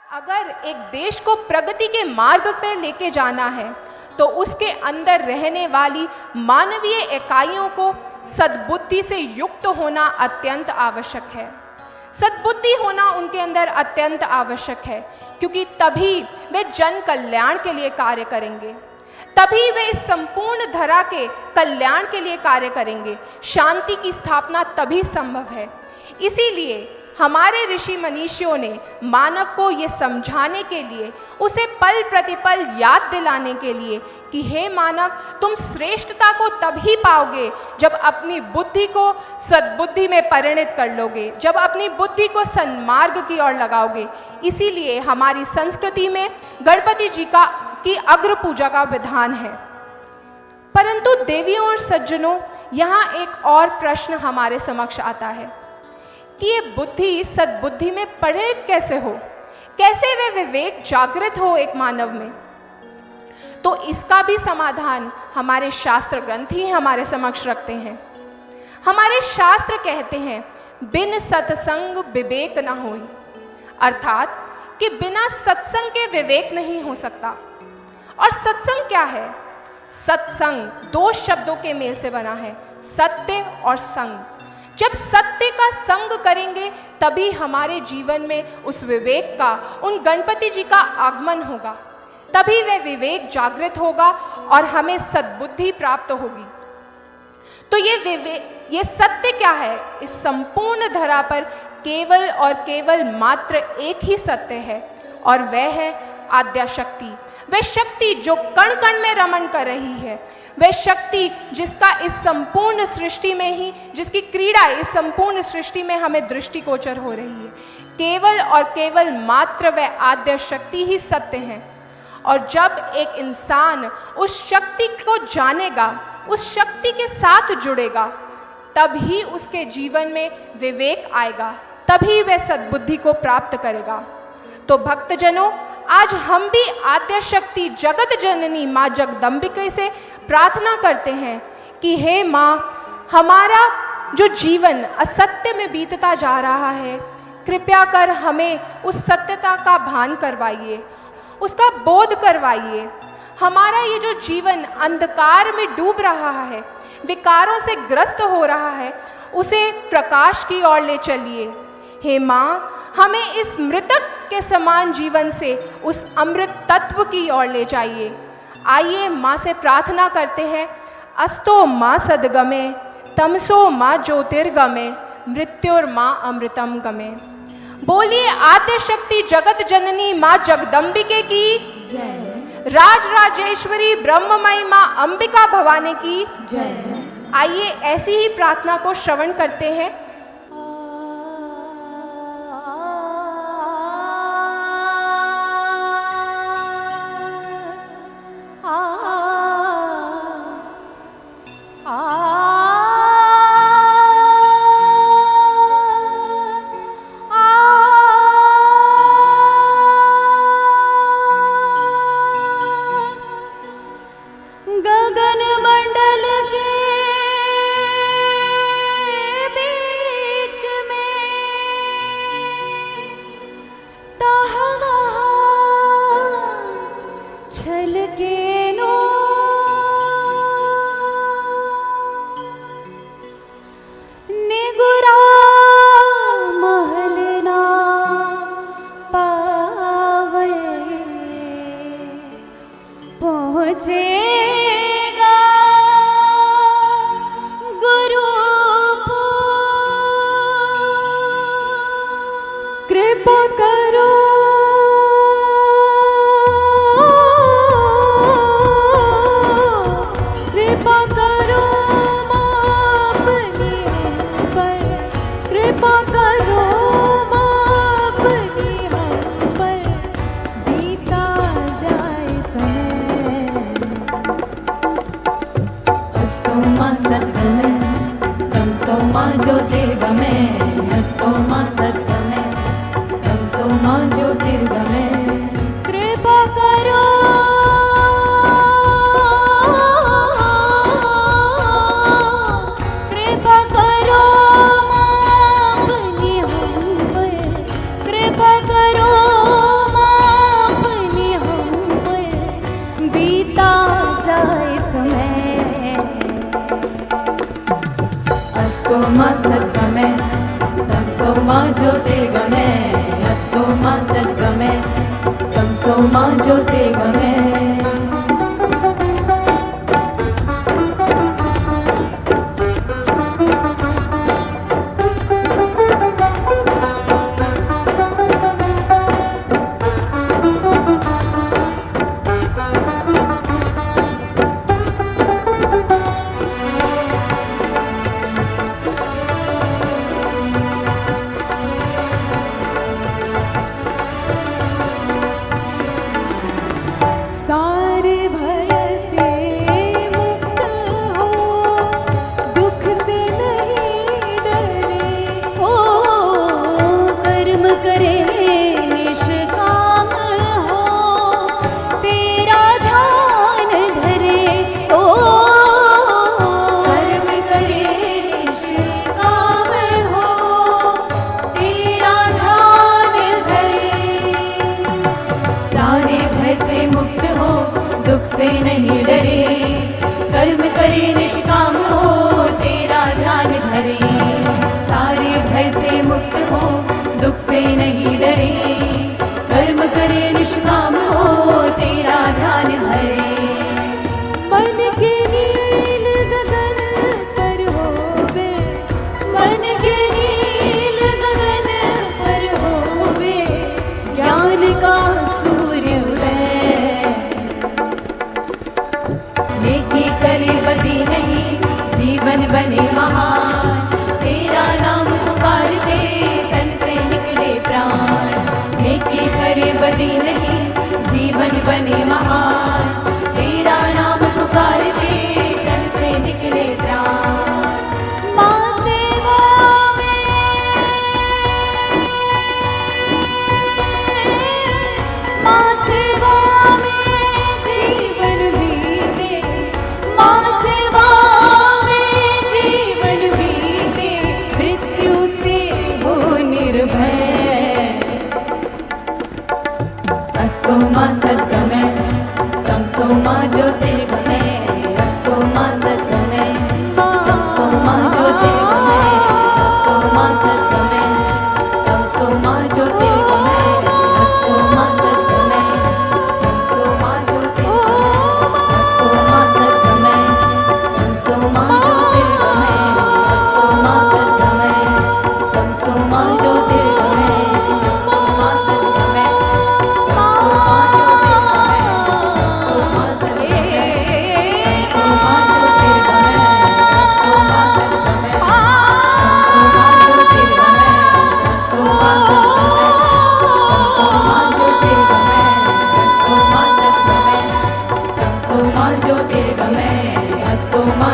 अगर एक देश को प्रगति के मार्ग पे लेके जाना है तो उसके अंदर रहने वाली मानवीय इकाइयों को सद्बुद्धि से युक्त होना अत्यंत आवश्यक है। सद्बुद्धि होना उनके अंदर अत्यंत आवश्यक है, क्योंकि तभी वे जन कल्याण के लिए कार्य करेंगे, तभी वे इस संपूर्ण धरा के कल्याण के लिए कार्य करेंगे। शांति की स्थापना तभी संभव है। इसीलिए हमारे ऋषि मनीषियों ने मानव को ये समझाने के लिए, उसे पल प्रतिपल याद दिलाने के लिए कि हे मानव, तुम श्रेष्ठता को तभी पाओगे जब अपनी बुद्धि को सद्बुद्धि में परिणत कर लोगे, जब अपनी बुद्धि को सन्मार्ग की ओर लगाओगे। इसीलिए हमारी संस्कृति में गणपति जी की अग्र पूजा का विधान है। परंतु देवियों और सज्जनों, यहाँ एक और प्रश्न हमारे समक्ष आता है कि ये बुद्धि सद्बुद्धि में परिणत कैसे हो, कैसे वे विवेक जागृत हो एक मानव में। तो इसका भी समाधान हमारे शास्त्र ग्रंथ ही हमारे समक्ष रखते हैं। हमारे शास्त्र कहते हैं, बिन सत्संग विवेक न होई, अर्थात कि बिना सत्संग के विवेक नहीं हो सकता। और सत्संग क्या है? सत्संग दो शब्दों के मेल से बना है, सत्य और संग। जब सत्य का संग करेंगे तभी हमारे जीवन में उस विवेक का, उन गणपति जी का आगमन होगा, तभी वह विवेक जागृत होगा और हमें सद्बुद्धि प्राप्त होगी। तो ये सत्य क्या है? इस संपूर्ण धरा पर केवल और केवल मात्र एक ही सत्य है, और वह है आद्या शक्ति। वह शक्ति जो कण कण में रमण कर रही है, वह शक्ति जिसका इस संपूर्ण सृष्टि में ही, जिसकी क्रीड़ा इस संपूर्ण सृष्टि में हमें दृष्टिगोचर हो रही है। केवल और केवल मात्र वह आद्य शक्ति ही सत्य है। और जब एक इंसान उस शक्ति को जानेगा, उस शक्ति के साथ जुड़ेगा, तभी उसके जीवन में विवेक आएगा, तभी वह सद्बुद्धि को प्राप्त करेगा। तो भक्तजनों, आज हम भी आद्य शक्ति जगत जननी माँ जगदम्बिका से प्रार्थना करते हैं कि हे माँ, हमारा जो जीवन असत्य में बीतता जा रहा है, कृपया कर हमें उस सत्यता का भान करवाइए, उसका बोध करवाइए। हमारा ये जो जीवन अंधकार में डूब रहा है, विकारों से ग्रस्त हो रहा है, उसे प्रकाश की ओर ले चलिए। हे माँ, हमें इस मृतक के समान जीवन से उस अमृत तत्व की ओर ले जाइए। आइए माँ से प्रार्थना करते हैं, अस्तो माँ सद्गमे, तमसो माँ ज्योतिर्गमे, मृत्युर माँ अमृतम गमे। बोलिए आद्य शक्ति जगत जननी माँ जगदम्बिके की जय, राज राजेश्वरी ब्रह्ममयी माँ अंबिका भवानी की जय। आइए ऐसी ही प्रार्थना को श्रवण करते हैं। ज्योतिर्गमय अस्तो मा सद्गमय तमसो मा ज्योतिर्गमय। बने महान तेरा नाम पुकारते तन से निकले प्राण। नेकी करे बदी नहीं जीवन बने महान तेरा नाम पुकारते तन से निकले प्राण। माँ सेवा माँ सेवा में जीवन बीते, माँ सेवा अस्तो मा सद्गमय तमसो मा ज्योतिर्गमय अस्तो मा सद्गमय तमसो मा ज्योतिर्गमय अस्तो मा सद्गमय तमसो मा ज्योतिर्गमय अस्तो मा सद्गमय तमसो मा ज्योतिर्गमय अस्तो मा सद्गमय तमसो मा ज्योतिर्गमय अस्तो मा सद्गमय तमसो मा ज्योतिर्गमय। ज्योतिर्गमय अस्तो मा